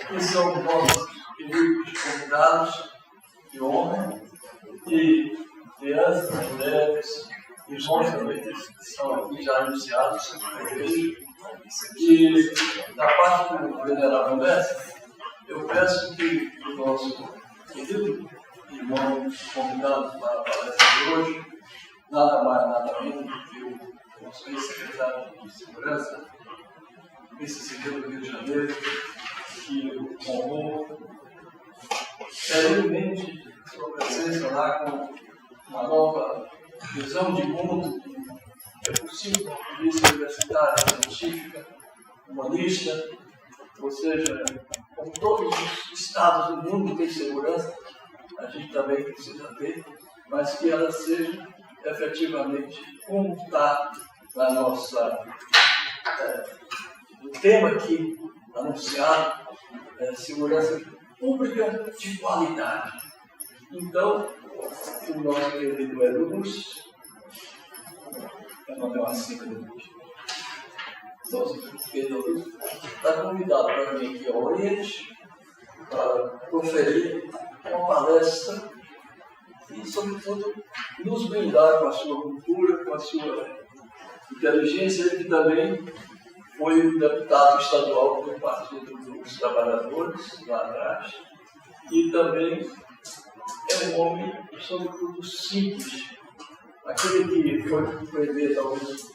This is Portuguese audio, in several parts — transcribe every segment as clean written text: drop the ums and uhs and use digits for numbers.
Que são os nossos queridos convidados de honra e crianças, mulheres, irmãos também que estão aqui já anunciados e da parte do venerável mestre, eu peço que o nosso querido irmão convidado para a palestra de hoje, nada mais, nada menos do que o nosso ex-secretário de Segurança, vice-secretário do Rio de Janeiro, que honrou seriamente sua presença lá com uma nova visão de mundo que é possível, polícia universitária, científica, humanista, ou seja, como todos os estados do mundo têm segurança, a gente também precisa ter, mas que ela seja efetivamente como está na nossa o tema aqui anunciado, segurança pública de qualidade. Então, o nosso querido Hélio Lúcio, não é uma sigla do Lúcio, nosso querido Lúcio, está convidado para vir aqui ao Oriente para proferir uma palestra e, sobretudo, nos brindar com a sua cultura, com a sua inteligência. Ele que também foi o deputado estadual do Partido dos Trabalhadores, lá atrás, e também é um homem, sobretudo, simples, aquele que foi prender talvez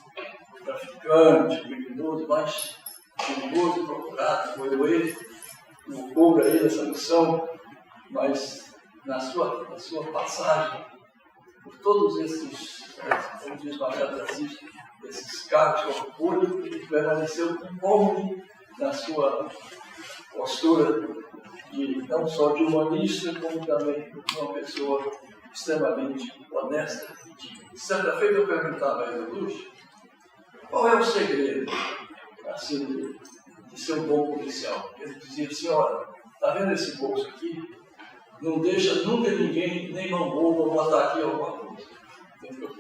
traficante, criminoso, mas perigoso, procurado, foi o couro aí dessa missão, mas na sua passagem por todos esses, como diz Machado de Assis, esses cargos que ocupou, ele permaneceu incólume na sua postura de, não só de humanista, como também de uma pessoa extremamente honesta. Certa feita eu perguntava a ele, Lúcio, qual é o segredo assim, de ser um bom policial? Ele dizia assim, olha, está vendo esse bolso aqui? Não deixa nunca ninguém, nem mão boba, botar aqui alguma coisa. Entendeu?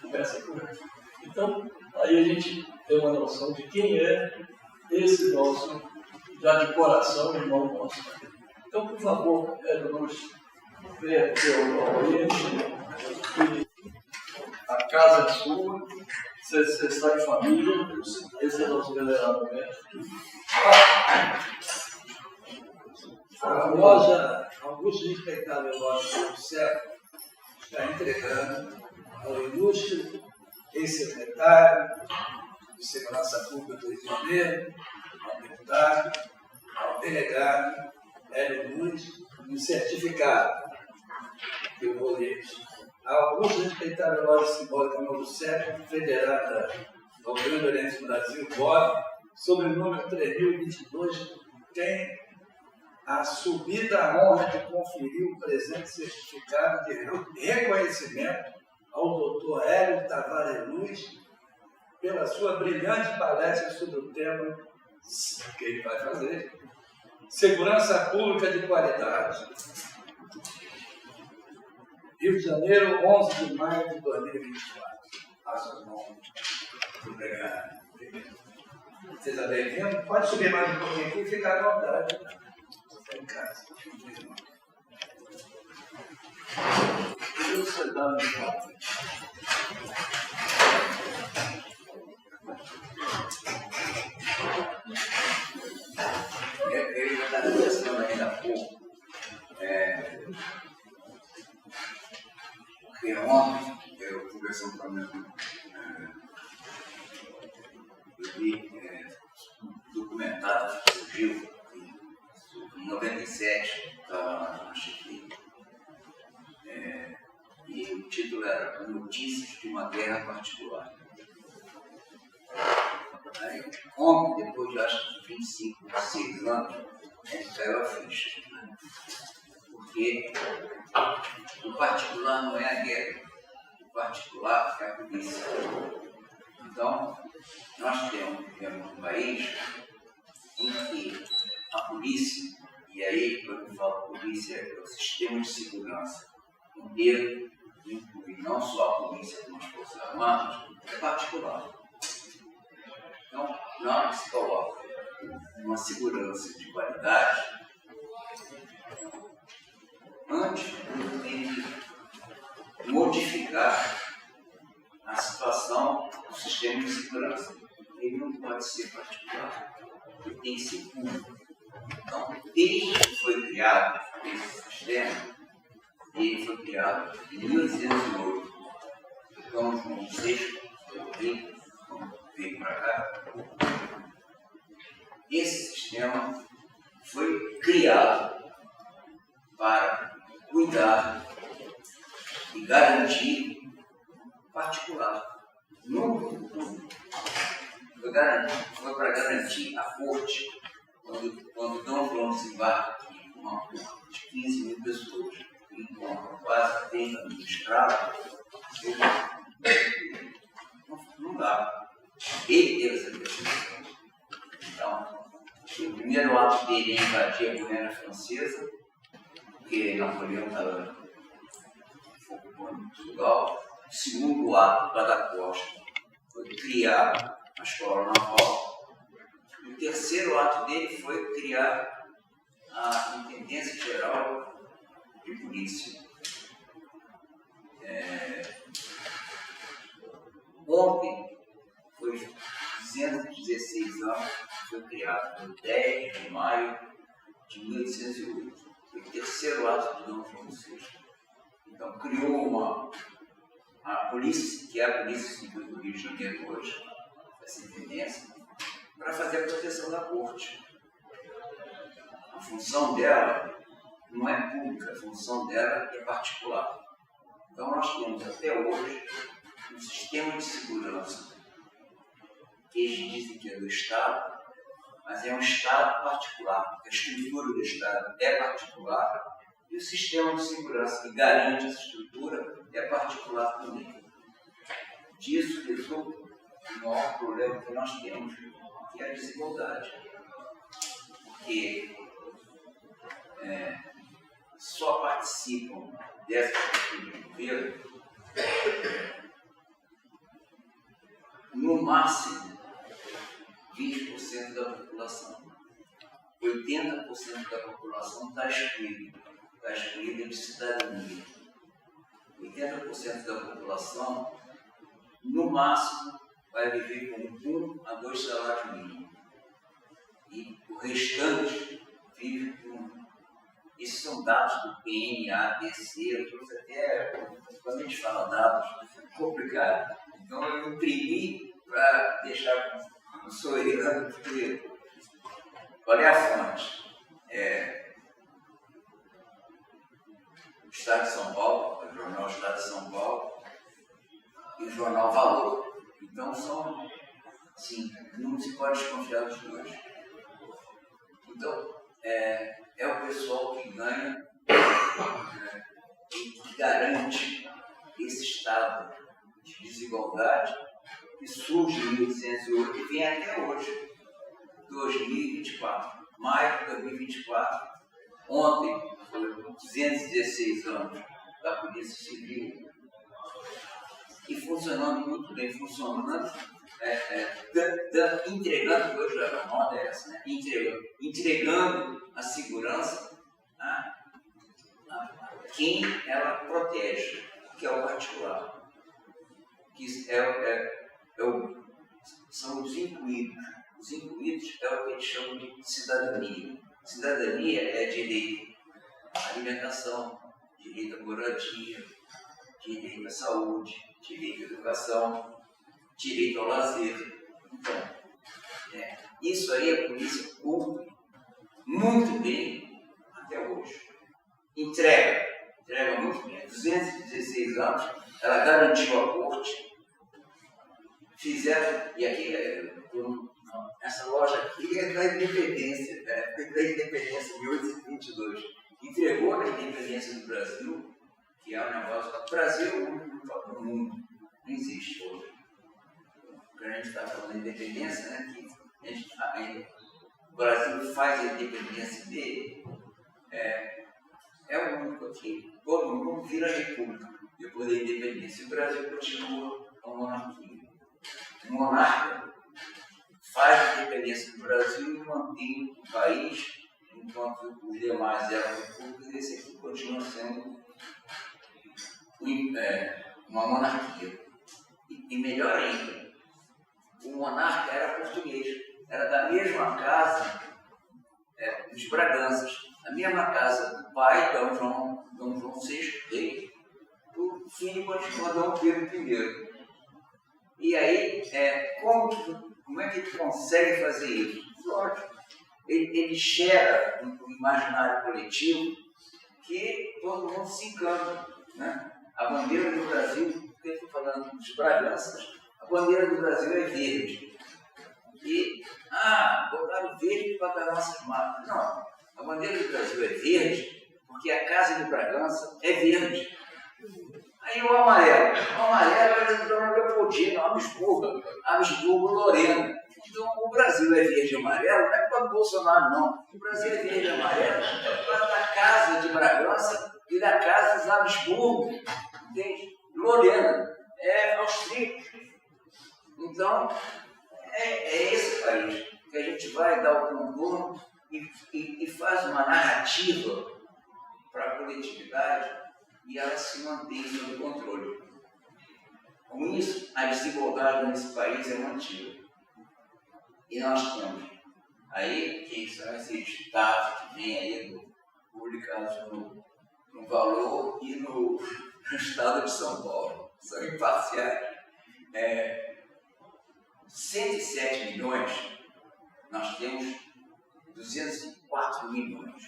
Começa por aqui. Então, aí a gente tem uma noção de quem é esse nosso, já de coração, irmão nosso. Então, por favor, Hélio Lúcio, venha aqui ao Oriente, a casa é sua, você está em família, esse é o nosso venerável mestre. Augusto respeitável nosso século está entregando ao ilustre ex-secretário de Segurança Pública do Rio de Janeiro, ao deputado, ao delegado Hélio Lúcio, um certificado que eu vou ler. Augusto respeitável nosso simbólico novo século, federada ao Grande Oriente do Brasil, BOB, sob o número 3022, tem a subida honra de conferir o presente certificado de reconhecimento ao Dr. Hélio Tavares Luz pela sua brilhante palestra sobre o tema que ele vai fazer, Segurança Pública de Qualidade. Rio de Janeiro, 11 de maio de 2024. Faça mão. Obrigado. Seja bem-vindo. Pode subir mais um pouquinho aqui e ficar à vontade. Em casa. Você dá de volta. Ele já está conversando ainda há pouco. Porque ontem, eu conversando com a minha eu vi um documentário que surgiu em 97, estava na Chile, e o título era Notícias de uma Guerra Particular. Aí, ontem, depois de acho que 25, 26 anos, caiu a ficha. Né? Porque o particular não é a guerra, o particular é a polícia. Então, nós temos um país em que a polícia, e aí quando eu falo polícia é o sistema de segurança, poder incluir não só a polícia como as forças armadas, é particular. Então, na hora que se coloca uma segurança de qualidade, antes tem que modificar a situação do sistema de segurança. Ele não pode ser particular, ele tem que ser público. Então, desde que foi criado esse sistema, ele foi criado em 1808. Então, João VI veio para cá. Esse sistema foi criado para cuidar e garantir particular. Nunca foi para garantir a corte, quando Dom João desembarca aqui, uma corte de 15 mil pessoas, que encontram quase 30 mil escravos, não dá. Ele teve essa percepção. Então, o primeiro ato dele é invadir a Guiana Francesa, porque Napoleão estava ocupando Portugal. O segundo ato, lá da costa, foi criar a escola naval. O terceiro ato dele foi criar a Intendência Geral de Polícia. Ontem, foi 216 anos, foi criado no 10 de maio de 1808. Foi o terceiro ato de Dom João VI. Então, criou a polícia, que é a Polícia Civil do Rio de Janeiro hoje, essa intendência, para fazer a proteção da corte. A função dela não é pública, a função dela é particular. Então, nós temos até hoje um sistema de segurança que eles dizem que é do Estado, mas é um Estado particular. A estrutura do Estado é particular e o sistema de segurança que garante essa estrutura é particular também. Disso resulta o maior problema que nós temos, que é a desigualdade. Porque só participam dessa estrutura de governo no máximo 20% da população. 80% da população está excluída de cidadania. 80% da população, no máximo, vai viver com 1 a 2 salários mínimos. E o restante vive com... Esses são dados do PNA, DC, quando a gente fala dados, é complicado. Então eu imprimi para deixar com o Soeira, porque qual é a fonte? O Estado de São Paulo, o Jornal Estado de São Paulo e o Jornal Valor. Então são, sim, não se pode desconfiar dos dois. Então, é o pessoal que ganha e que garante esse estado de desigualdade que surge em 1808 e vem até hoje, 2024. Maio de 2024, ontem foi 216 anos da Polícia Civil e funcionando muito bem, entregando, hoje a moda é essa, né? Entregando a segurança a quem ela protege, que é o particular, que são os incluídos. Os incluídos é o que eles chamam de cidadania. Cidadania é direito à alimentação, direito à moradia, direito à saúde, direito à educação, direito ao lazer. Então, isso aí a polícia cumpre muito bem até hoje. Entrega muito bem. 216 anos, ela garantiu a corte. Fizeram, e aqui, essa loja aqui é da independência, da independência de 1822. Entregou a independência do Brasil, que é um negócio. O Brasil é o único do mundo, não existe hoje. Porque a gente está falando de independência, né? O Brasil faz a independência dele, é o único que todo mundo vira república depois da independência. O Brasil continua a monarquia. O monarca faz a independência do Brasil e mantém o país, enquanto os demais eram repúblicas, esse aqui continua sendo uma monarquia. E melhor ainda, o monarca era português, era da mesma casa dos Braganças, a mesma casa do pai, Dom João VI, rei, do filho continua Dom Pedro I. E aí, como é que ele consegue fazer isso? Lógico, ele gera no imaginário coletivo que todo mundo se encanta, né? A bandeira do Brasil, porque eu estou falando dos Braganças, a bandeira do Brasil é verde. E, botaram verde para dar nossas marcas. Não, a bandeira do Brasil é verde porque a casa de Bragança é verde. Aí o amarelo era de Dona Leopoldina, Habsburgo-Lorena. Então o Brasil é verde e amarelo, não é para o Bolsonaro, não. O Brasil é verde e amarelo para da casa de Bragança e da casa dos Habsburgo, entende? Lorena, austríacos. Então, é esse país que a gente vai dar o contorno e faz uma narrativa para a coletividade e ela se mantém sob controle. Com isso, a desigualdade nesse país é mantida. E nós temos aí, quem são esses dados que vêm aí publicados no Valor e no Estado de São Paulo, são imparciais. 107 milhões, nós temos 204 milhões,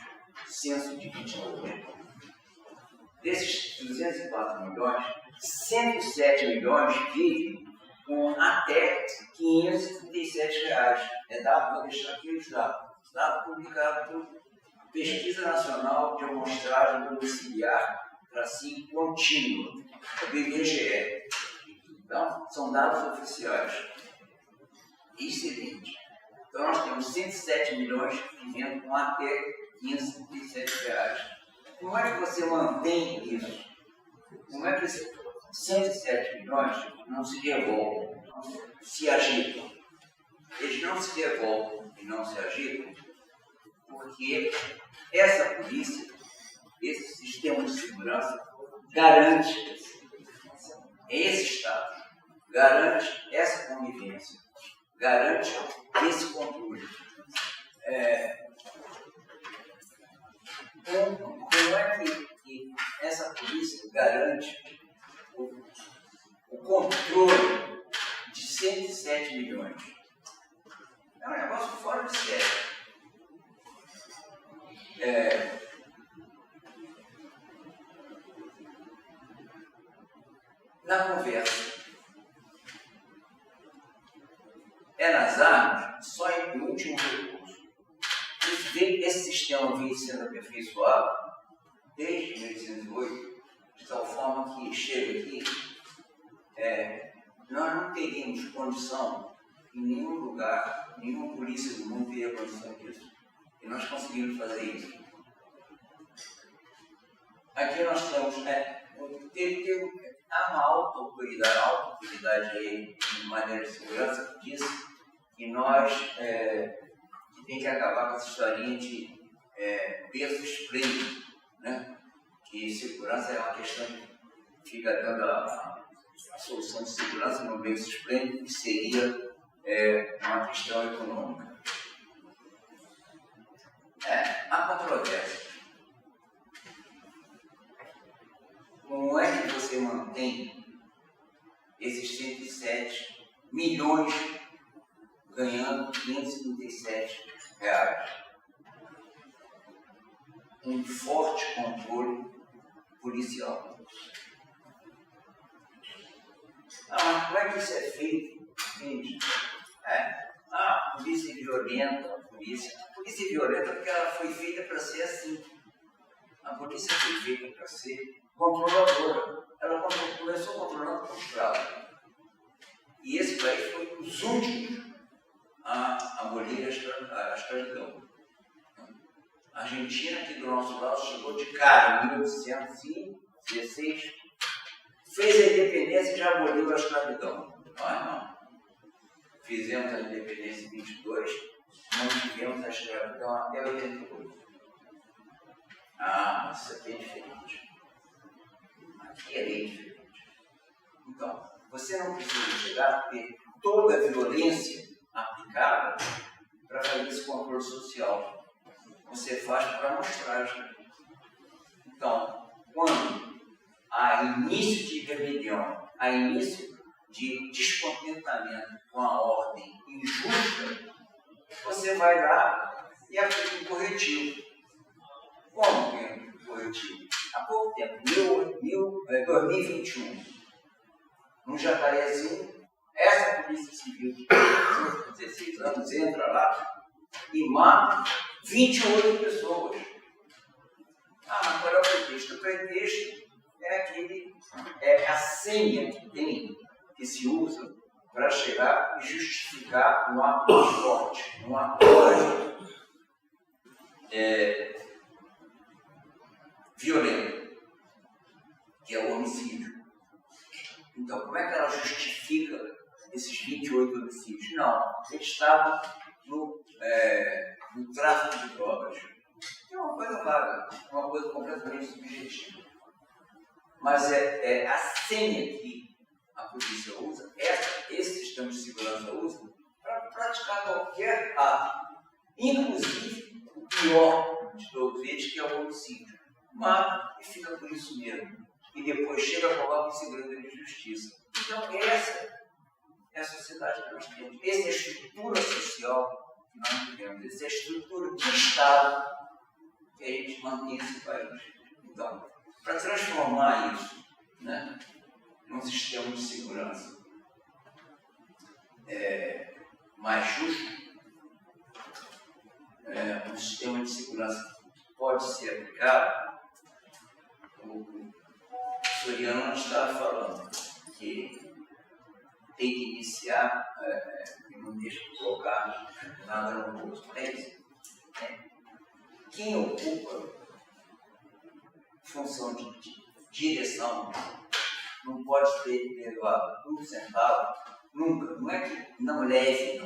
censo de 29. Desses 204 milhões, 107 milhões vivem com até R$537. É dado, vou deixar aqui os dados. Dado publicado por Pesquisa Nacional de Amostragem Domiciliar Tracinho Contínua, do IBGE. Então, são dados oficiais. Excelente. Então, nós temos 107 milhões vivendo com até R$537. Como é que você mantém isso? Como é que esses 107 milhões não se revoltam, se agitam? Eles não se revoltam e não se agitam porque essa polícia, esse sistema de segurança garante esse Estado, garante essa convivência, garante esse controle. Como é que essa polícia garante o controle de 107 milhões? É um negócio fora de série. Na conversa, nas armas, só em último recurso. Esse sistema vem sendo aperfeiçoado desde 1808, de tal forma que chega aqui, nós não teríamos condição em nenhum lugar, nenhuma polícia do mundo teria condição disso. E nós conseguimos fazer isso. Aqui nós temos, há uma alta autoridade aí, de maneira de segurança, que diz que nós que tem que acabar com essa historinha de peso esplêndido, né? Que segurança é uma questão que fica dando a solução de segurança no peso esplêndido, que seria uma questão econômica. Há controvérsia. Como é que você mantém esses 107 milhões ganhando R$537? Um forte controle policial. Mas como é que isso é feito? Entende? A polícia violenta, a polícia violenta porque ela foi feita para ser assim. A polícia foi feita para ser controladora. Ela começou controlando o Estado. E esse país foi um dos últimos a abolir a escravidão. A Argentina, aqui do nosso lado, chegou de cara em 1816, fez a independência e já aboliu a escravidão. Não. Fizemos a independência em 22, mantivemos a escravidão até 88. Isso aqui é diferente. Aqui é bem diferente. Então, você não precisa chegar a ter toda a violência aplicada para fazer esse controle social. Você faz para amostragem. Então, quando há início de rebelião, há início de descontentamento com a ordem injusta, você vai lá e aplica um corretivo. Como que é um corretivo? Há pouco tempo, 2021, no Jacarezinho, essa Polícia Civil de 16 anos entra lá e mata 28 pessoas. Mas qual é o pretexto? O pretexto é a senha que se usa para chegar e justificar um ato mais forte, um ato violento, que é o homicídio. Então, como é que ela justifica esses 28 homicídios? Não, eles estavam no tráfico de drogas. É uma coisa vaga, uma coisa completamente subjetiva. Mas é a senha que a polícia usa, esse sistema de segurança usa, para praticar qualquer ato, inclusive o pior de todos eles, que é o homicídio. Mata e fica por isso mesmo. E depois chega a colocar em segredo de justiça. Então, essa é a sociedade que nós temos. Essa é a estrutura social que nós temos. Essa é a estrutura de Estado que a gente mantém nesse país. Então, para transformar isso, né, num sistema de segurança mais justo, um sistema de segurança que pode ser aplicado, o Soriano estava falando que tem que iniciar, não deixa de colocar nada no bolso, mas quem ocupa função de direção não pode ter levado um centavo nunca. Não é que não leve,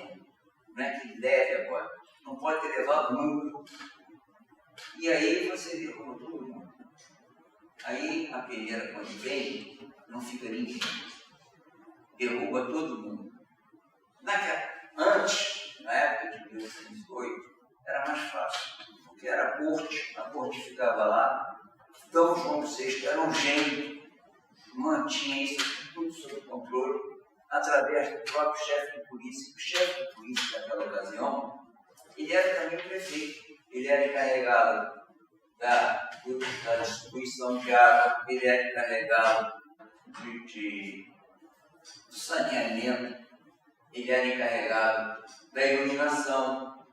não é que leve agora, não pode ter levado nunca. E aí você derruba todo mundo. Aí a peneira, quando vem, não fica ninguém. Derruba todo mundo. Antes, na época de 1808, era mais fácil, porque era a corte ficava lá. Então João VI era um gênio, mantinha isso tudo sob controle, através do próprio chefe de polícia. O chefe de polícia naquela ocasião, ele era também prefeito, ele era encarregado da distribuição de água, ele era encarregado do saneamento, ele era encarregado da iluminação,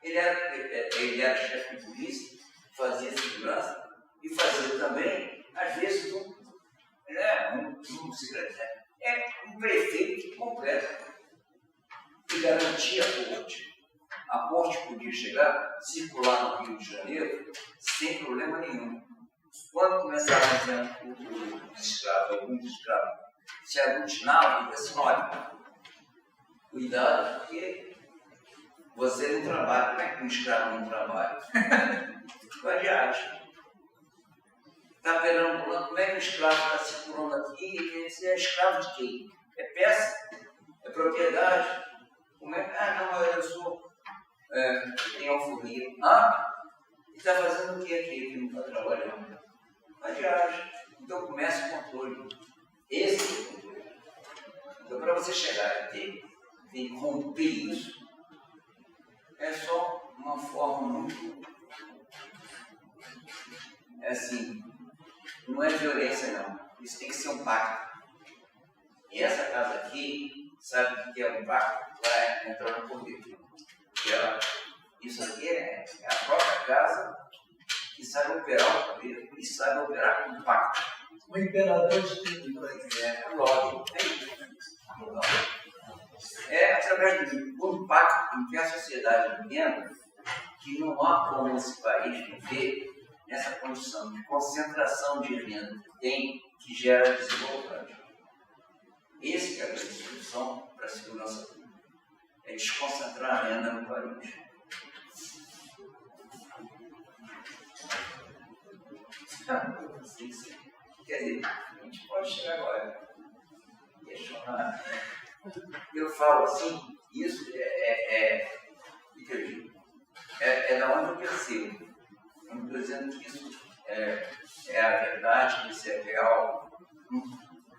ele era chefe de polícia, fazia segurança e fazia também, às vezes, um secretário. Um prefeito completo que garantia a corte. A corte podia chegar, circular no Rio de Janeiro sem problema nenhum. Quando começava a exemplo os escravos, alguns escravos se aglutinavam e assim, olha, cuidado porque você não trabalha. Como é que um escravo não trabalha? Vai viagem. Está perambulando, como é que o escravo está circulando aqui? Esse é escravo de quem? É peça? É propriedade? Como é que... não, eu sou... tem alforria. Ele está fazendo o que aqui? Ele não está trabalhando. Vai viagem. Então começa o controle. Esse é o controle. Então, para você chegar a ter que romper isso, é só uma forma muito... assim... Não é violência, não. Isso tem que ser um pacto. E essa casa aqui, sabe o que é um pacto? Vai entrar no poder. Isso aqui é a própria casa que sabe operar o poder e sabe operar com pacto. O imperador de tudo. Lógico. É isso. Então, através do pacto em que a sociedade pequena que não há como esse país viver nessa condição de concentração de renda que tem, que gera desigualdade. Essa que é a grande solução para a segurança pública. É desconcentrar a renda no país. Quer dizer, a gente pode chegar agora e questionar. Eu falo assim, isso é da onde eu percebo. Eu não estou dizendo que isso é a verdade, que isso é real.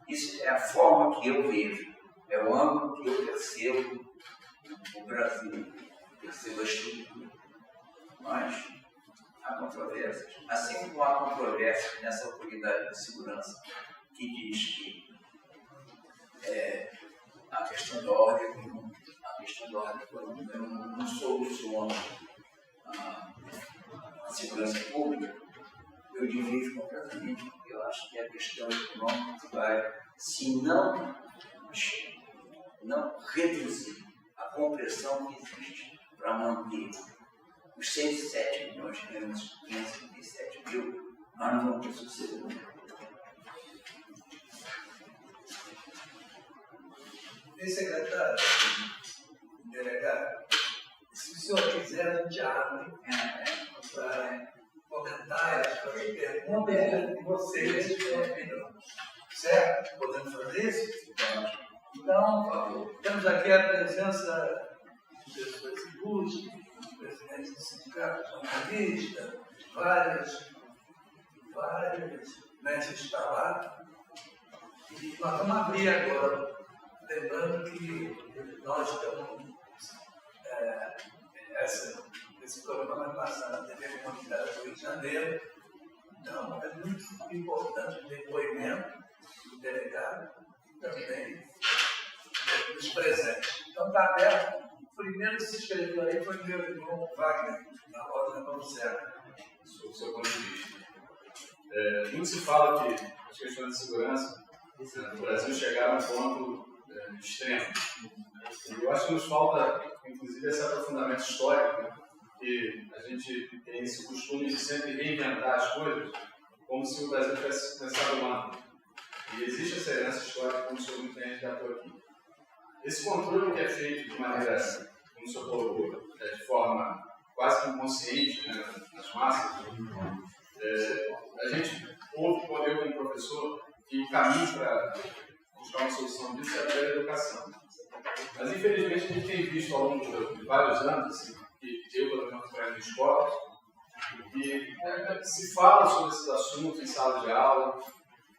Isso é a forma que eu vejo, é o ângulo que eu percebo o Brasil, percebo a estrutura. Mas há controvérsias. Assim como há controvérsias nessa autoridade de segurança que diz que a questão da ordem econômica não soluciona a segurança pública, eu divido completamente, porque eu acho que a questão econômica vai, se não reduzir a compressão que existe para manter os 107 milhões, 537 mil, nós não vamos ter sucesso. Secretário, delegado, se o senhor quiser, a gente abre para comentários, para perguntas de vocês, certo? Podemos fazer isso? Então, por favor, temos aqui a presença do presidente Bush, do presidente do sindicato jornalista, várias mestres está lá. E nós vamos abrir agora. Lembrando que nós estamos, esse programa vai passar na TV Comunitária do Rio de Janeiro, então é muito importante o depoimento do delegado também dos presentes. Então está aberto. O primeiro que se inscreveu aí foi o meu irmão Wagner, na Rosa Paulo-Serra. Do seu ponto de vista. Muito se fala que as questões de segurança no Brasil chegaram a um ponto extremo. Eu acho que nos falta, inclusive, esse aprofundamento histórico, né? Que a gente tem esse costume de sempre reinventar as coisas como se o Brasil tivesse começado lá. E existe essa herança histórica, como o senhor muito bem resgatou aqui. Esse controle que é feito de maneira, como o senhor colocou, de forma quase que inconsciente, né, nas massas, a gente ouve, eu como professor, que o caminho para buscar uma solução disso é através da educação. Mas, infelizmente, a gente tem visto ao longo de vários anos, assim, que eu, pelo menos, trabalho em escolas, que se fala sobre esses assuntos em sala de aula,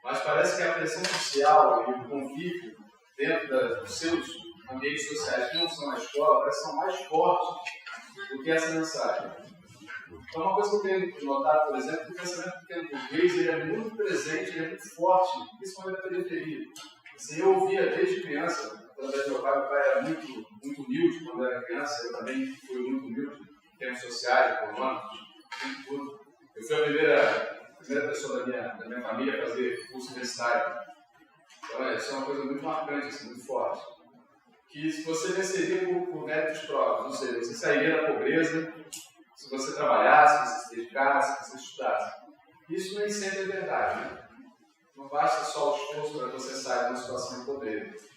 mas parece que a pressão social e o convívio dentro dos seus ambientes sociais que não são na escola parece que são mais fortes do que essa mensagem. Então, uma coisa que eu tenho notado, por exemplo, é que o pensamento pequeno burguês ele é muito presente, ele é muito forte, principalmente na periferia. Assim, eu ouvia desde criança, através do meu pai era muito humilde quando eu era criança, eu também fui muito humilde, em termos sociais, econômicos, tudo. Eu fui a primeira pessoa da minha família a fazer curso universitário. Então, isso é uma coisa muito marcante, assim, muito forte. Que se você venceria por méritos próprios, ou seja, você sairia da pobreza, se você trabalhasse, se você se dedicasse, se você estudasse. Isso nem sempre é verdade, né? Não basta só o esforço para você sair de uma situação de pobreza.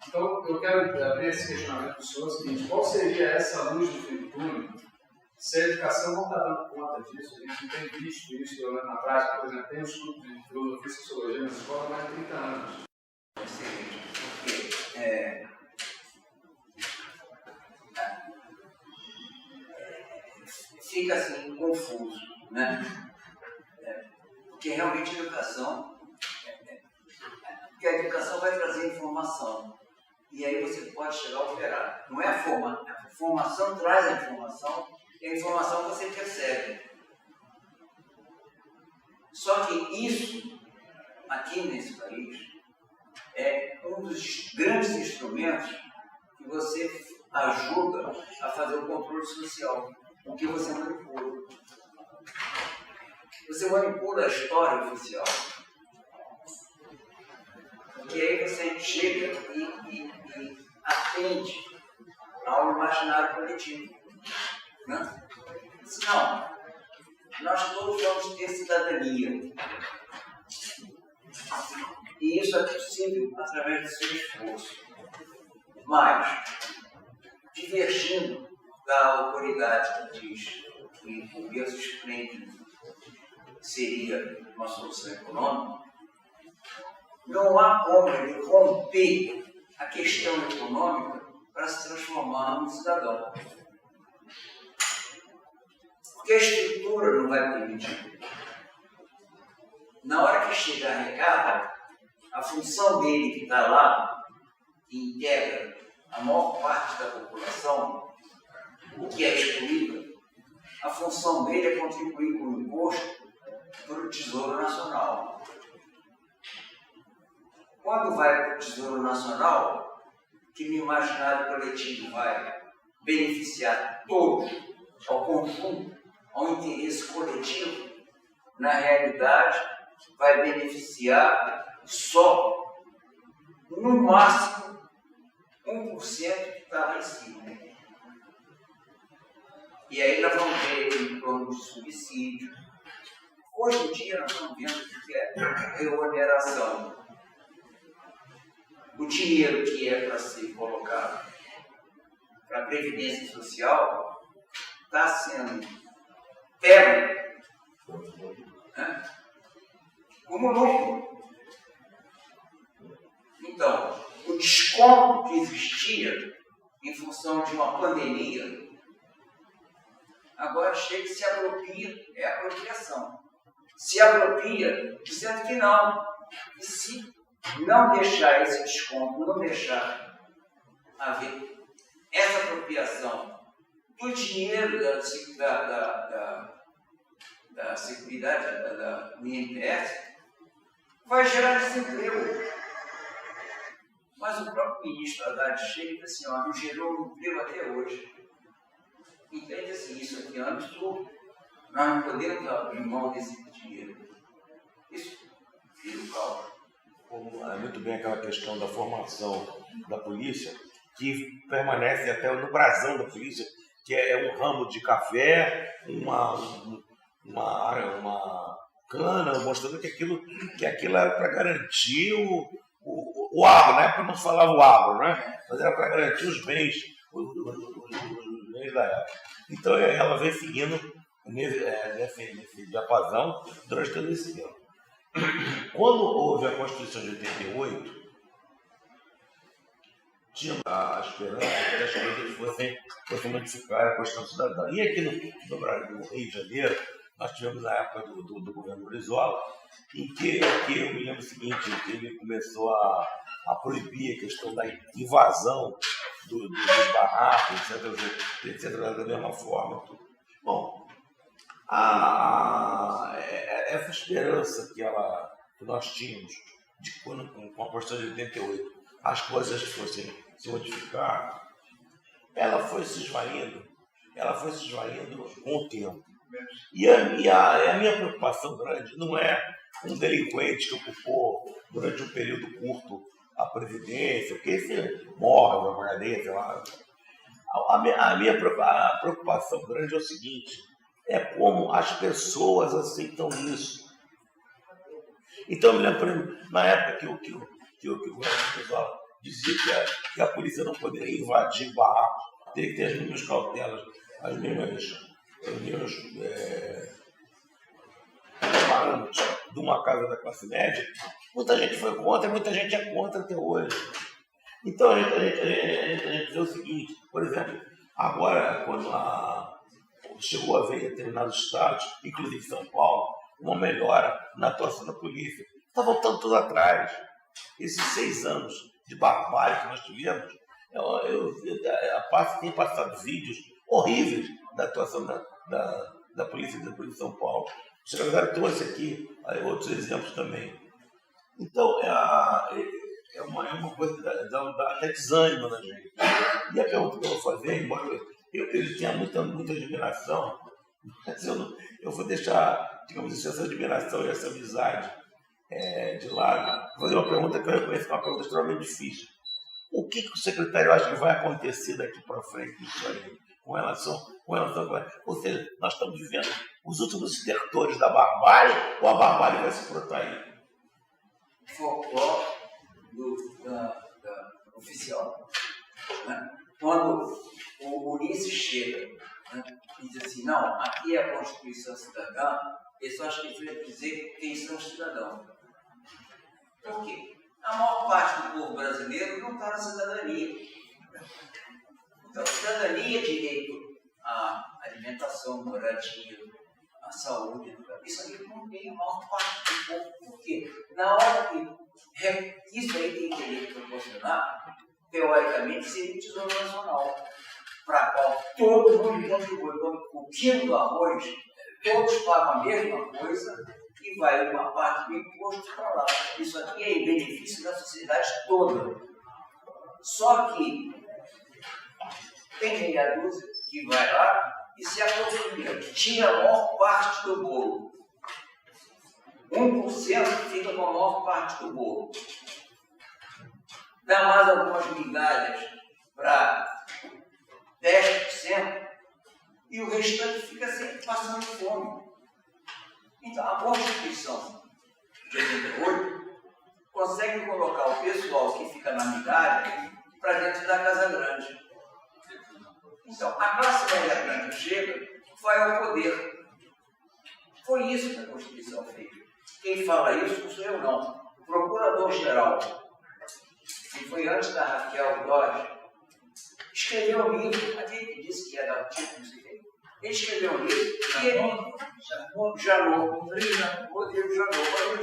Então, eu quero abrir esse questionamento para o senhor, o seguinte: qual seria essa luz do fim do túnel se a educação não está dando conta disso? A gente não tem visto isso pelo na prática. Por exemplo, tem um estudo de filosofia e sociologia na escola há mais de 30 anos. Fica assim confuso, né? Porque realmente a educação, porque a educação vai trazer informação e aí você pode chegar a operar. Não é a formação traz a informação e a informação você percebe. Só que isso aqui nesse país é um dos grandes instrumentos que você ajuda a fazer o controle social. O que você manipula. Você manipula a história oficial. E aí você chega e atende ao imaginário coletivo. Né? Disse, não, nós todos vamos ter cidadania. E isso é possível através do seu esforço. Mas, divergindo da autoridade que diz que o berço esplêndido seria uma solução econômica, não há como ele romper a questão econômica para se transformar num cidadão. Porque a estrutura não vai permitir. Na hora que chegar a recada, a função dele que está lá, que integra a maior parte da população, o que é excluído, a função dele é contribuir com o imposto para o Tesouro Nacional. Quando vai para o Tesouro Nacional, que no imaginário coletivo vai beneficiar todos, ao conjunto, ao interesse coletivo, na realidade, vai beneficiar só, no máximo, 1% que está lá em cima. E aí nós vamos ver em torno de subsídio. Hoje em dia nós estamos vendo o que é reoneração. O dinheiro que é para ser colocado para a Previdência Social está sendo pego, né, como lucro. Então, o desconto que existia em função de uma pandemia, agora chega e se apropria, é apropriação. Se apropria dizendo que não. E se não deixar esse desconto, não deixar haver essa apropriação do dinheiro da Seguridade, do INPS, vai gerar desemprego. Mas o próprio ministro Haddad chega e diz assim, ó, não gerou emprego até hoje. Entende assim, isso aqui é um absurdo. Nós não podemos abrir mão desse dinheiro. Isso é o cálculo. É muito bem aquela questão da formação da polícia, que permanece até no brasão da polícia, que é um ramo de café, uma cana, mostrando que aquilo era para garantir o agro, né? Para não falar o agro, né? Mas era para garantir os bens da época. Então ela vem seguindo nesse diapasão durante todo esse tempo. Quando houve a Constituição de 88, tinha a esperança que as coisas fossem modificar a Constituição Cidadã. E aqui no Brasil, no Rio de Janeiro, nós tivemos a época do governo Brizola, em que eu me lembro o seguinte, que ele começou a proibir a questão da invasão dos barracos, etc., da mesma forma. Bom, essa esperança que nós tínhamos de que com a Constituição de 88 as coisas fossem se modificar, ela foi se esvaindo com o tempo. E a minha preocupação grande não é um delinquente que ocupou durante um período curto a presidência, porque esse morre, vai pagar, sei lá. A minha preocupação grande é o seguinte, é como as pessoas aceitam isso. Então, eu me lembro, na época que o governo pessoal dizia que a polícia não poderia invadir barracos, teria que ter as mesmas cautelas, as mesmas parâmetros de uma casa da classe média. Muita gente foi contra, muita gente é contra até hoje. Então, a gente vê o seguinte, por exemplo, agora, quando chegou a ver em determinados estados, inclusive São Paulo, uma melhora na atuação da polícia. Está voltando tudo atrás. Esses 6 anos de barbárie que nós tivemos, tem passado vídeos horríveis da atuação da polícia de São Paulo. O secretário trouxe aqui outros exemplos também. Então, é uma coisa que dá até desânimo na gente. E a pergunta que eu vou fazer, embora eu tenha muita admiração, mas eu vou deixar, digamos assim, essa admiração e essa amizade de lado. Vou fazer uma pergunta que eu reconheço que é uma pergunta extremamente difícil. O que o secretário acha que vai acontecer daqui para frente nisso aí? com relação a... Ou seja, nós estamos vivendo os últimos estertores da barbárie ou a barbárie vai se protrair? Folclore da oficial. Né? Quando o Ulisses chega, né, e diz assim, não, aqui é a Constituição Cidadã, ele só esqueceu de dizer quem são os cidadãos. Por quê? A maior parte do povo brasileiro não está na cidadania. Então, cidadania é direito à alimentação, moradia, à saúde, isso aí não tem a maior parte do povo. Por quê? Na hora que isso aí tem que proporcionar, teoricamente, seria o Tesouro Nacional, para a qual todo mundo contribui. O quilo do arroz, todos pagam a mesma coisa e vai uma parte do imposto para lá. Isso aqui é em benefício da sociedade toda. Só que tem meia dúzia que vai lá e se apropria, tira a maior parte do bolo. 1% fica com a maior parte do bolo. Dá mais algumas migalhas para 10% e o restante fica sempre passando fome. Então, a Constituição de 88 consegue colocar o pessoal que fica na migalha para dentro da Casa Grande. Então, a classe média branca chega, vai ao poder. Foi isso que a Constituição fez. Quem fala isso não sou eu, não. O Procurador-Geral, que foi antes da Raquel Dodge, escreveu um livro, aquele que disse que ia dar um tipo, não sei o quê. Ele escreveu um livro e ele, Rodrigo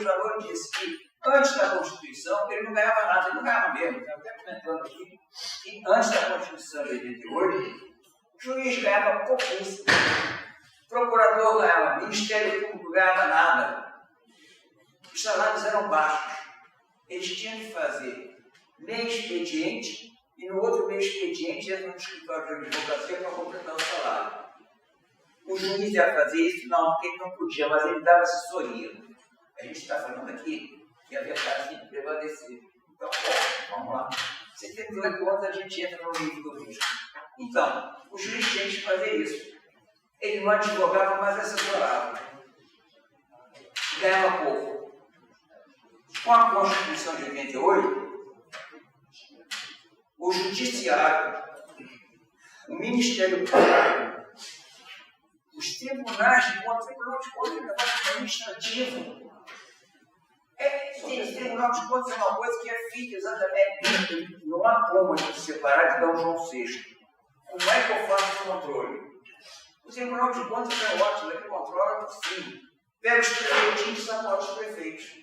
Janot disse que antes da Constituição ele não ganhava nada, ele não ganhava mesmo. Eu até comentando aqui que antes da Constituição de 88, o juiz ganhava pouquíssimo, o procurador ganhava, o Ministério Público ganhava nada. Os salários eram baixos. Eles tinham de fazer meio expediente e no outro meio expediente entra no escritório de advocacia para completar o salário. O juiz ia fazer isso? Não, porque ele não podia, mas ele dava assessoria. A gente está falando aqui que a verdade tem que prevalecer. Então, vamos lá. 78 anos a gente entra no livro do risco. Então, o juiz tinha que fazer isso. Ele não advogava, mas assessorava. Ganhava pouco. Com a Constituição de 88, o Judiciário, o Ministério Público, os tribunais de contas, tribunal de contas é um negócio administrativo. Tribunal de contas é uma coisa que é feita exatamente. Não há como a gente separar de Dom João VI. Como é que eu faço o controle? O Tribunal de Contas é ótimo, ele controla o fim. Pega os prefeitinhos e sacode os prefeitos.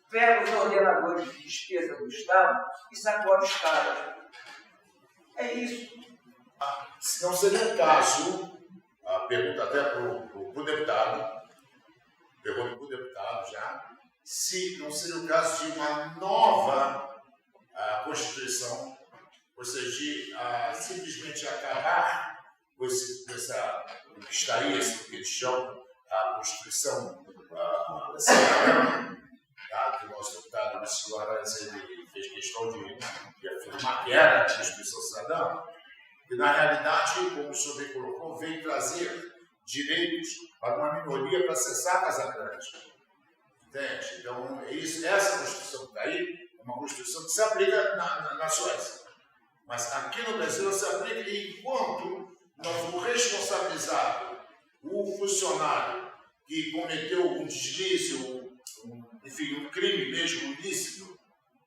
Pega os ordenadores de despesa do Estado e sacode os caras. É isso. Se não seria um caso, a pergunta até para o deputado, pergunta para o deputado já, se não seria o caso de uma nova Constituição, ou seja, de simplesmente acabar com essa, o que está aí, esse que eles chamam a Constituição cidadã, que o nosso deputado Luiz Guarães ele fez questão de afirmar que era a Constituição cidadã, que na realidade, como o senhor bem colocou, veio trazer direitos para uma minoria para acessar a Casa Grande. Entende? Então, essa Constituição que está aí é uma Constituição que se aplica na Suécia. Mas aqui no Brasil não se aplica enquanto não for responsabilizado o funcionário que cometeu um deslize, enfim, um crime mesmo ilícito.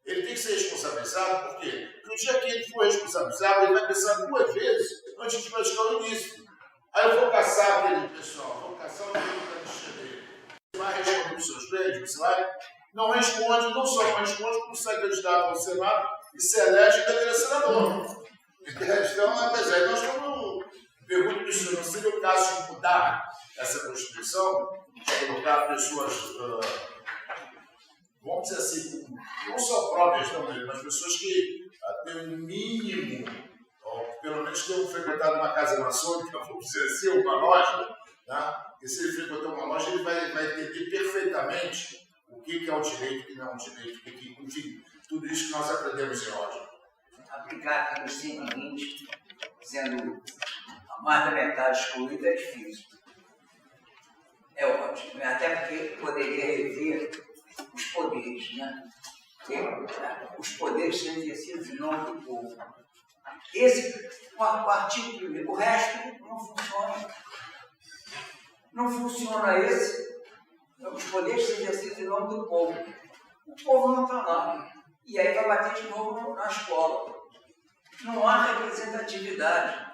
Ele tem que ser responsabilizado, por quê? Porque o dia que ele for responsabilizado, ele vai pensar 2 vezes antes de praticar o ilícito. Aí eu vou caçar aquele pessoal, vou caçar o que está mexendo dele. Você vai responder os seus bens, você vai. Não responde, não só não responde, como sai candidato ao Senado e se elege e também é senador. Então, apesar de nós estamos. Pergunto para o senhor, não seria o caso de mudar essa Constituição, de colocar pessoas. Vamos dizer assim, não só próprias também, mas pessoas que têm um mínimo, ou pelo menos tenham frequentado uma casa maçônica, vamos dizer assim, uma loja, né? E se ele frequentar uma loja, ele vai entender perfeitamente o que é o direito e o que não é o direito, enfim, tudo isso que nós aprendemos em loja. Aplicar artigo 120, sendo a mais da metade excluída é difícil. É ótimo, né? Até porque poderia rever os poderes, né? Os poderes são exercidos em nome do povo. O artigo primeiro, o resto não funciona. Não funciona esse. Os poderes são exercidos em nome do povo. O povo não está lá. E aí vai bater de novo na escola. Não há representatividade.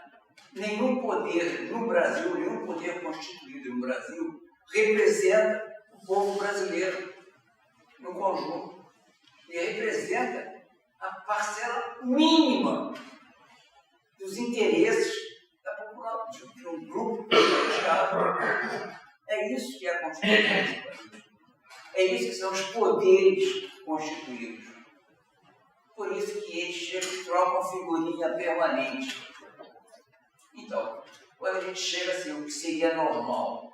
Nenhum poder no Brasil, nenhum poder constituído no Brasil representa o povo brasileiro no conjunto. E representa a parcela mínima dos interesses da população, de um grupo privilegiado. É isso que é a Constituição. É isso que são os poderes constituídos. Por isso que eles chegam e trocam figurinha permanente. Então, quando a gente chega assim, o que seria normal,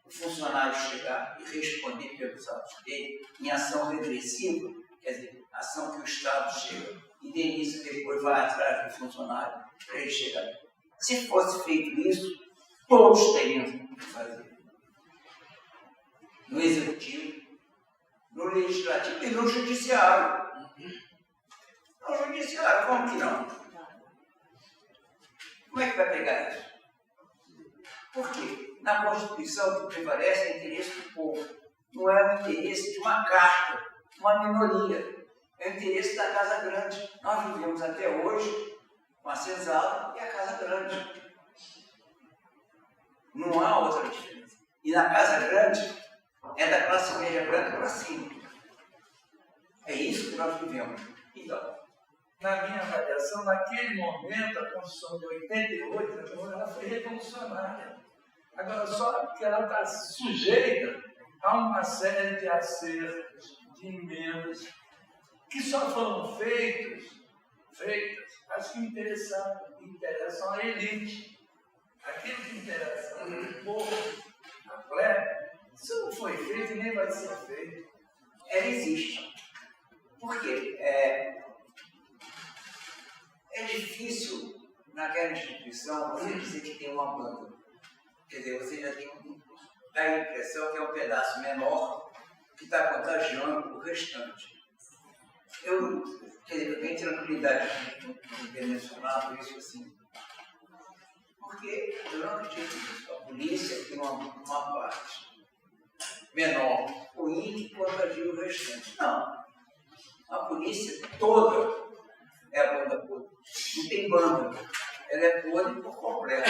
o funcionário chegar e responder pelos atos dele em ação regressiva, quer dizer, ação que o Estado chega e depois vai atrás do funcionário para ele chegar. Se fosse feito isso, todos teriam que fazer. No Executivo, no Legislativo e no Judiciário. No Judiciário, como que não? Como é que vai pegar isso? Por quê? Na Constituição o que prevalece é o interesse do povo. Não é o interesse de uma casta, uma minoria. É o interesse da Casa Grande. Nós vivemos até hoje com a senzala e a Casa Grande. Não há outra diferença. E na Casa Grande é da classe média branca para cima. É isso que nós vivemos. Então, na minha avaliação, naquele momento, a Constituição de 88, ela foi revolucionária. Agora, só que ela está sujeita a uma série de acertos, de emendas, que só foram feitas, acho que interessam a elite. Aquilo que interessa ao povo, a plebe, isso não foi feito e nem vai ser feito. Ela existe. Por quê? É difícil, naquela instituição, você dizer que tem uma banda. Quer dizer, você já tem dá a impressão que é um pedaço menor que está contagiando o restante. Eu tenho tranquilidade de ter mencionado isso assim. Porque eu não acredito nisso. A polícia tem uma parte menor, ruim, que contagia o restante. Não. A polícia toda é a banda podre. Não tem banda. Ela é podre por completo.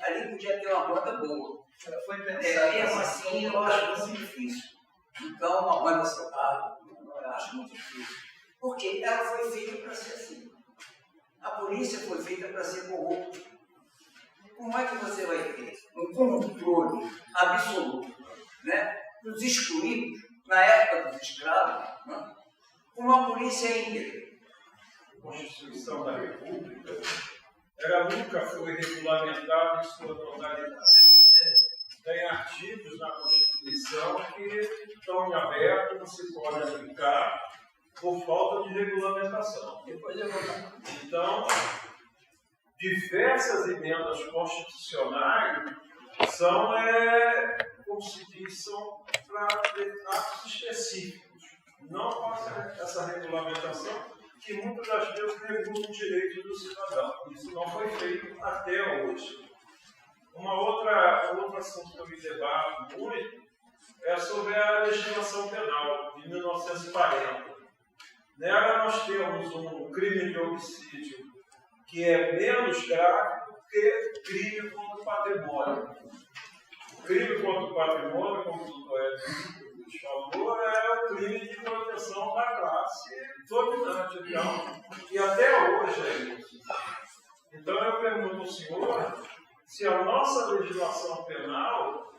Ali podia ter uma banda boa. Ela foi pensada. Mesmo assim, eu acho muito difícil. Então, uma banda saudável, eu acho muito difícil. Porque ela foi feita para ser assim. A polícia foi feita para ser corrupta. Como é que você vai ter um controle absoluto, né, dos excluídos, na época dos escravos, né, uma polícia íntegra? A Constituição da República, ela nunca foi regulamentada em sua totalidade. Tem artigos na Constituição que estão em aberto, não se pode aplicar por falta de regulamentação. Então, diversas emendas constitucionais são, como se diz, são para atos específicos, não para essa regulamentação que muitas das vezes regula o direito do cidadão. Isso não foi feito até hoje. Um outro assunto que eu me debato muito é sobre a legislação penal de 1940. Nela nós temos um crime de homicídio que é menos grave do que crime contra o patrimônio. O crime contra o patrimônio, como o Luiz falou, é o crime de proteção da classe dominante. Então, e até hoje é isso. Então eu pergunto ao senhor se a nossa legislação penal,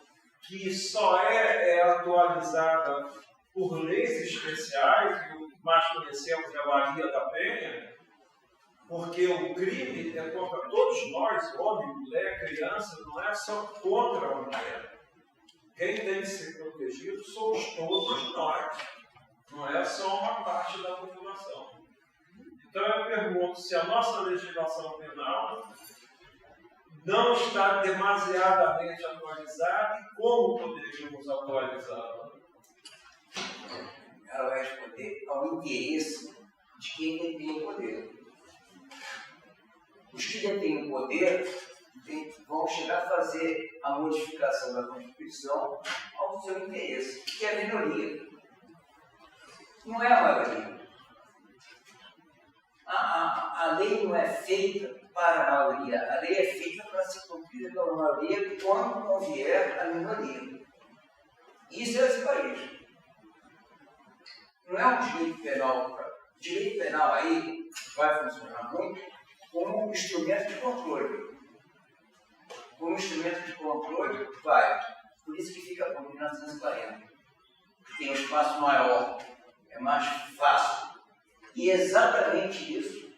que só é atualizada por leis especiais, que o que mais conhecemos é a Maria da Penha, porque o crime é contra todos nós, homem, mulher, criança, não é só contra a mulher. Quem tem que ser protegido somos todos nós, não é só uma parte da população. Então eu pergunto se a nossa legislação penal não está demasiadamente atualizada e como poderíamos atualizá-la? Ela vai responder ao interesse de quem detém o poder. Os que detêm o poder vão chegar a fazer a modificação da Constituição ao seu interesse, que é a minoria. Não é a maioria. A lei não é feita para a maioria. A lei é feita para ser cumprida pela maioria quando convier a minoria. Isso é esse país. Não é um direito penal. O direito penal aí vai funcionar muito como um instrumento de controle. Como instrumento de controle, vai. Por isso que fica por 1940. Tem um espaço maior, é mais fácil. E é exatamente isso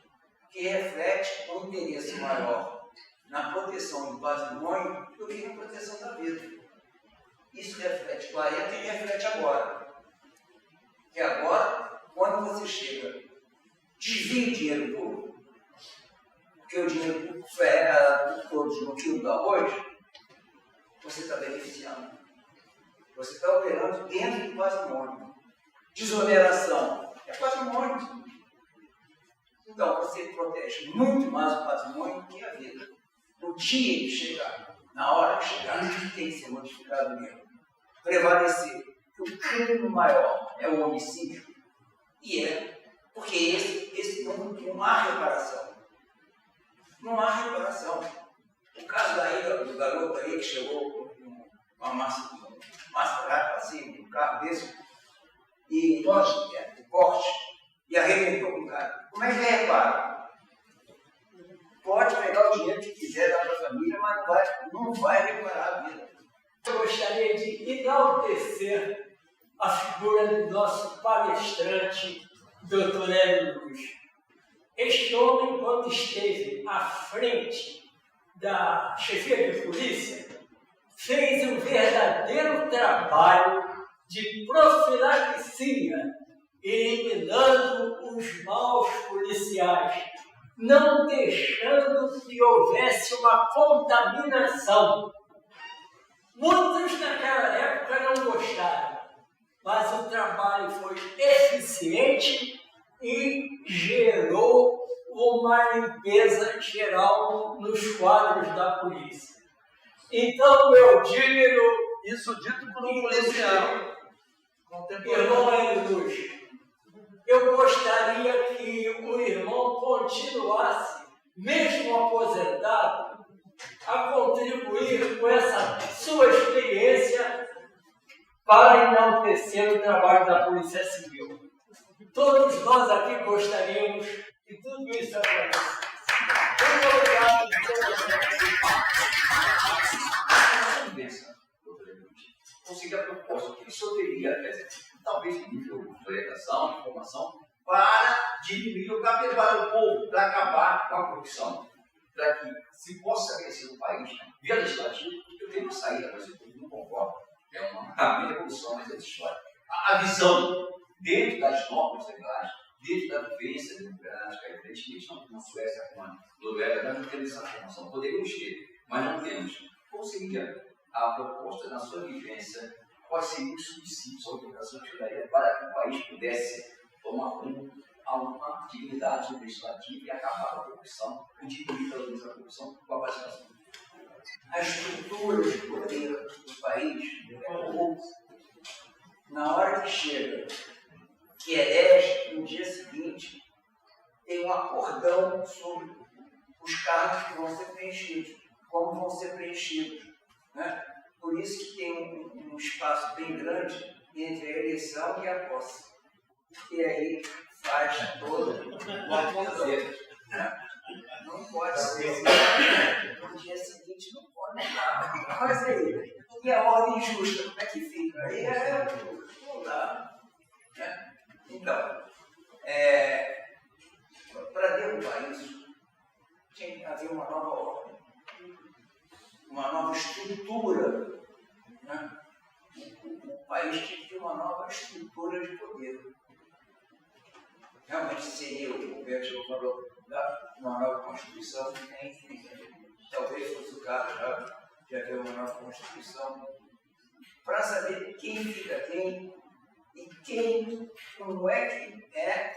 que reflete um interesse maior na proteção do patrimônio do que na proteção da vida. Isso reflete 40 e reflete agora. Que agora, quando você chega, desvia o dinheiro público, porque o dinheiro público ferra todos no quilo do arroz, você está beneficiando. Você está operando dentro do patrimônio. Desoneração é patrimônio. Então, você protege muito mais o patrimônio do que a vida. No dia que chegar, na hora que chegar, tem que ser modificado mesmo. Prevalecer que o crime maior é o homicídio. E é, porque esse não há reparação. Não há reparação. O caso daí, do garoto aí que chegou com uma máscara assim, um carro desse, e corte, e arrebentou com o cara. Como é que repara? Pode pegar o dinheiro que quiser dar para a família, mas não vai reparar a vida. Eu gostaria de enaltecer a figura do nosso palestrante, Dr. Hélio Luz. Este homem, quando esteve à frente da chefia de polícia, fez um verdadeiro trabalho de profilaxia, eliminando os maus policiais, não deixando que houvesse uma contaminação. Muitos naquela época não gostaram, mas o trabalho foi eficiente e gerou uma limpeza geral nos quadros da polícia. Então, meu digno... Isso dito por um policial. Irmão Hélio Luz, eu gostaria que o irmão continuasse, mesmo aposentado, a contribuir com essa sua experiência para enaltecer o trabalho da Polícia Civil. Todos nós aqui gostaríamos que tudo isso acontecesse. Muito obrigado. Conseguir a proposta que isso teria, talvez nível de orientação, de informação, para diminuir o cabelo para o povo, para acabar com a corrupção. Para que se possa crescer no país, via legislativo, eu tenho uma saída, mas eu não concordo. É uma minha evolução, mas é história. A visão dentro das normas legais, dentro da vivência democrática, evidentemente não como a Suécia, como a Noruega, não temos essa formação. Poderíamos ter, mas não temos. Qual seria a proposta na sua vivência? Quais seriam os subsídios, a orientação que daria para que o país pudesse tomar rumo a uma atividade legislativa e acabar com a corrupção, e diminuir pelo menos a corrupção com a participação? A estrutura de poder do país é corrupta. Na hora que chega, que elege, no dia seguinte, tem um acordão sobre os cargos que vão ser preenchidos, como vão ser preenchidos. Né? Por isso que tem um espaço bem grande entre a eleição e a posse. E aí faz toda uma fazer. Né? Não pode ser. No dia seguinte não pode dar. Mas aí, e a ordem justa, como é que fica? Aí não dá. Né? Então, para derrubar isso, tinha que haver uma nova ordem, uma nova estrutura. Né? O país tinha que ter uma nova estrutura de poder. Realmente seria o que o Bertolo falou, uma nova Constituição, enfim. talvez fosse o caso já que é uma nova Constituição, para saber quem fica quem e como é que é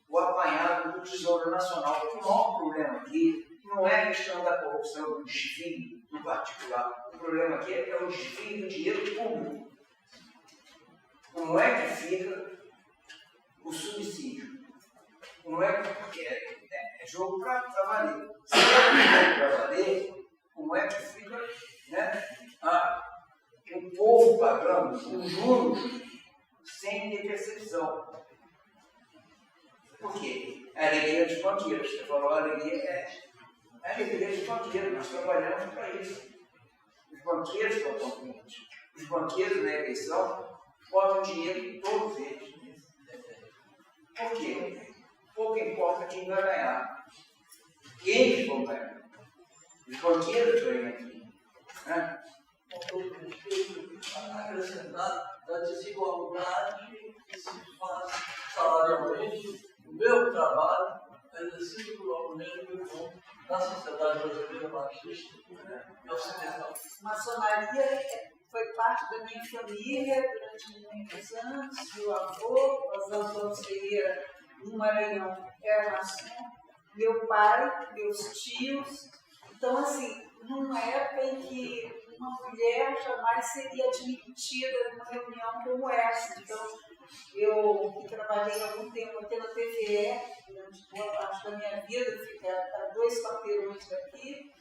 o apanhado do Tesouro Nacional. O maior problema aqui não é a questão da corrupção, do desvio do particular. O problema aqui é o desvio do dinheiro público. Como é que fica o subsídio? Como é que... Porque é jogo para valer. Se é jogo para valer, como é que fica, né, o povo pagando os juros sem ter percepção? Por quê? A alegria dos banqueiros. Você falou, a alegria dos banqueiros. Nós trabalhamos para isso. Os banqueiros estão contentes. Os banqueiros na eleição botam dinheiro em todos eles. Por quê? Pouco importa quem vai ganhar. Eles vão ganhar. Os banqueiros ganham aqui. Né? Acrescentar da desigualdade que se faz salarialmente o meu trabalho exercido por algum negro na sociedade brasileira marxista e ocidental. Maçonaria foi parte da minha família durante muitos anos. Meu avô, Antônio Ferreira, no Maranhão, era maçom. Meu pai, meus tios. Então, assim, numa época em que uma mulher jamais seria admitida numa reunião como essa. Então, eu trabalhei algum tempo até na TVE, durante boa parte da minha vida, fiquei a 2 quarteirões daqui,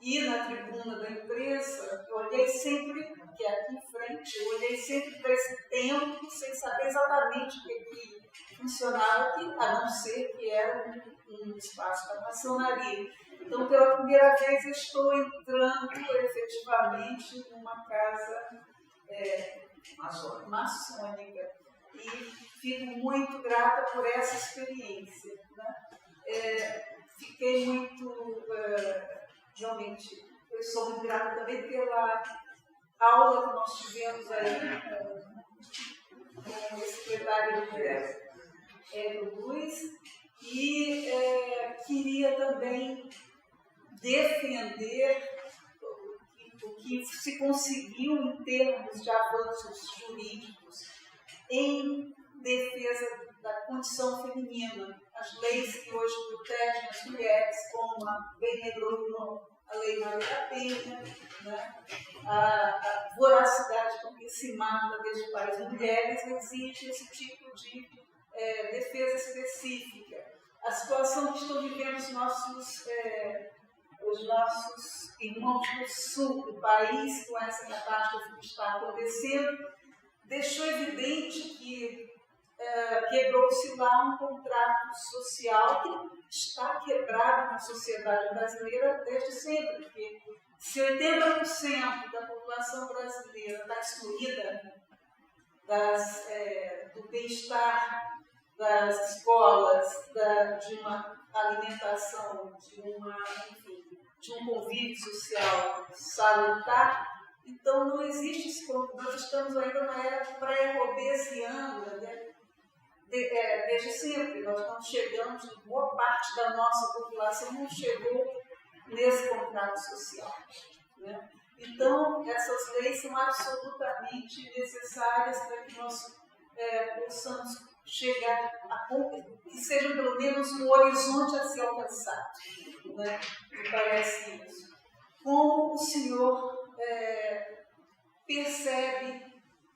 e na tribuna da imprensa, eu olhei sempre, que é aqui em frente, eu olhei sempre para esse templo, sem saber exatamente o que funcionava aqui, a não ser que era um espaço da maçonaria. Então, pela primeira vez, eu estou entrando efetivamente numa casa maçônica. E fico muito grata por essa experiência. Né? Fiquei muito, realmente, eu sou muito grata também pela aula que nós tivemos aí com o secretário do Hélio Luiz, e queria também defender o que se conseguiu em termos de avanços jurídicos em defesa da condição feminina. As leis que hoje protegem as mulheres, como a bem lembrou a Lei Maria da Penha, né? a voracidade com que se mata desde pais e mulheres, exige esse tipo de defesa específica. A situação que estão vivendo os nossos irmãos do sul do país, com essa catástrofe que está acontecendo, deixou evidente que quebrou-se lá um contrato social que está quebrado na sociedade brasileira desde sempre, porque se 80% da população brasileira está excluída do bem-estar, das escolas, de uma alimentação, de um convívio social salutar, então não existe esse convívio. Nós estamos ainda na era pré-robesiana, né? Desde sempre. Nós não chegamos, boa parte da nossa população não chegou nesse contrato social. Né? Então, essas leis são absolutamente necessárias para que nós possamos chegar que seja pelo menos um horizonte a ser alcançado. Né? Me parece isso. Como o senhor percebe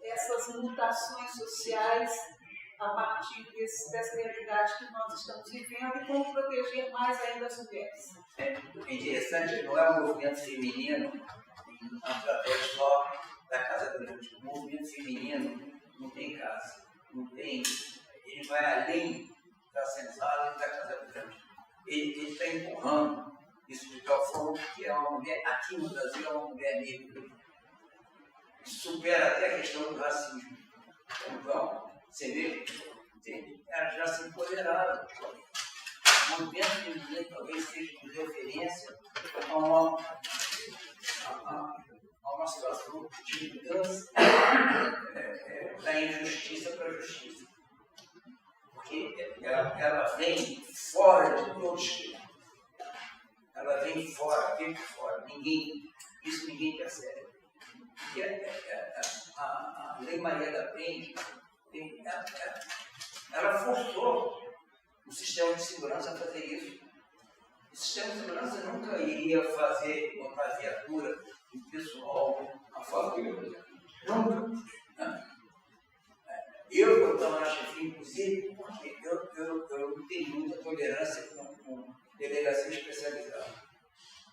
essas mutações sociais a partir dessa realidade que nós estamos vivendo e como proteger mais ainda as mulheres? É interessante, não é um movimento feminino através só da Casa Grande. O movimento feminino não tem casa, não tem. Ele vai além da senzala e da Casa Grande. Ele está empurrando isso de tal forma que é uma mulher, aqui no Brasil, é uma mulher negra. Supera até a questão do racismo. Então, você vê, elas já se empoderaram. O movimento feminino talvez seja de referência a uma situação de mudança da injustiça para a justiça. Porque ela vem fora de todo esquema. ela vem fora, vem por fora. Isso ninguém percebe. Porque a Lei Maria da Penha, ela forçou o sistema de segurança a fazer isso. O sistema de segurança nunca iria botar viatura e pessoal a favor. Nunca. Eu estava na chefia, inclusive, porque eu tenho muita tolerância com delegacia especializada.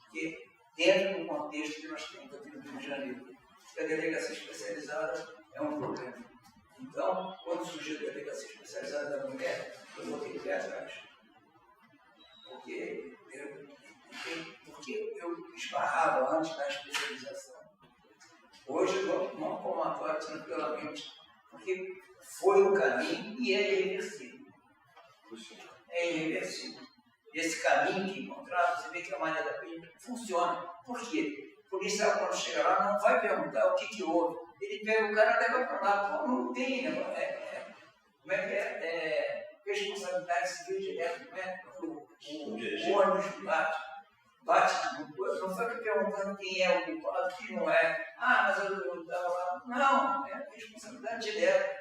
Porque dentro do contexto que nós temos aqui no Rio de Janeiro, a delegacia especializada é um problema. Então, quando surgiu a delegacia especializada da mulher, eu botei o pé atrás. Porque eu esbarrava antes na especialização. Hoje eu não comatório tranquilamente, porque foi o caminho e é irreversível. É irreversível. Esse caminho que encontraram, você vê que a Maria da Penha funciona. Por quê? O policial, quando chega lá, não vai perguntar o que houve. Ele pega o cara e leva para lá. Pô, não tem, né? Como é que é? Responsabilidade civil direta, não é? O ônibus bate, não foi perguntando quem é o culpado, quem não é. Ah, mas eu estava lá. Não, é responsabilidade direta.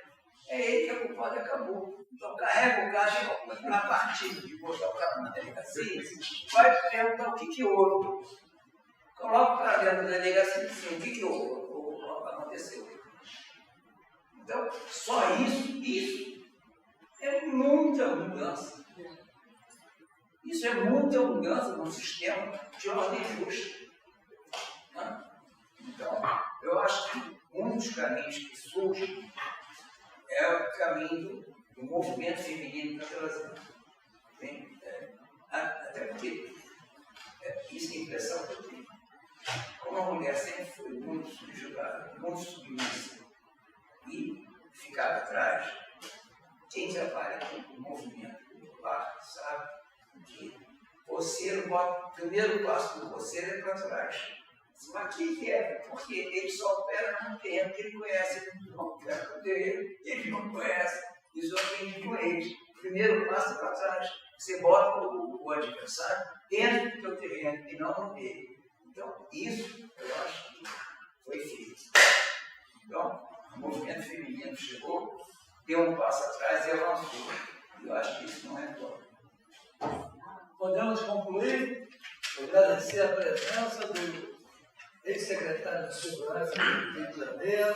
É ele que é culpado e acabou. Então carrega o cara, a partir de botar o cara na delegacia, vai perguntar o que houve. Coloca o cara dentro da delegacia e diz assim, o que aconteceu. Então, só isso é muita mudança. Isso é muita mudança no sistema de ordem justa. Então, eu acho que um dos caminhos que surge é o caminho do movimento feminino para trazer. Até porque isso é a impressão que eu tenho. Como a mulher sempre foi muito subjugada, muito submissa e ficava atrás, quem trabalha com o movimento popular sabe que o primeiro passo do roceiro é para trás. Mas o que é? Porque ele só opera num terreno que ele conhece, ele não opera no terreno que ele não conhece. Isso aprende com eles. O primeiro passo é para trás. Você bota o adversário dentro do teu terreno e não no dele. Então, isso eu acho que foi feito. Então, o movimento feminino chegou, deu um passo atrás e avançou. Eu acho que isso não é bom. Podemos concluir? Agradecer a presença do ex-secretário de Segurança do Rio de Janeiro,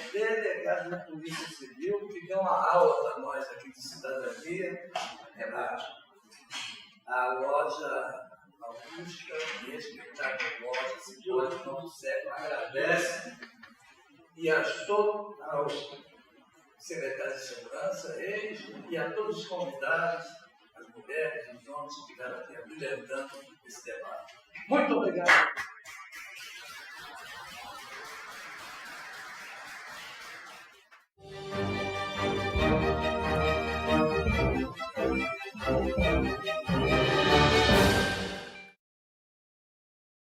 delegado da Polícia Civil, que deu uma aula para nós aqui de cidadania. A loja Augusta, e ex-secretário de loja, Cibores, não século, agradece e aos secretários de segurança, eles e a todos os convidados, as mulheres, os homens que ficaram aqui abrilhantando esse debate. Muito obrigado.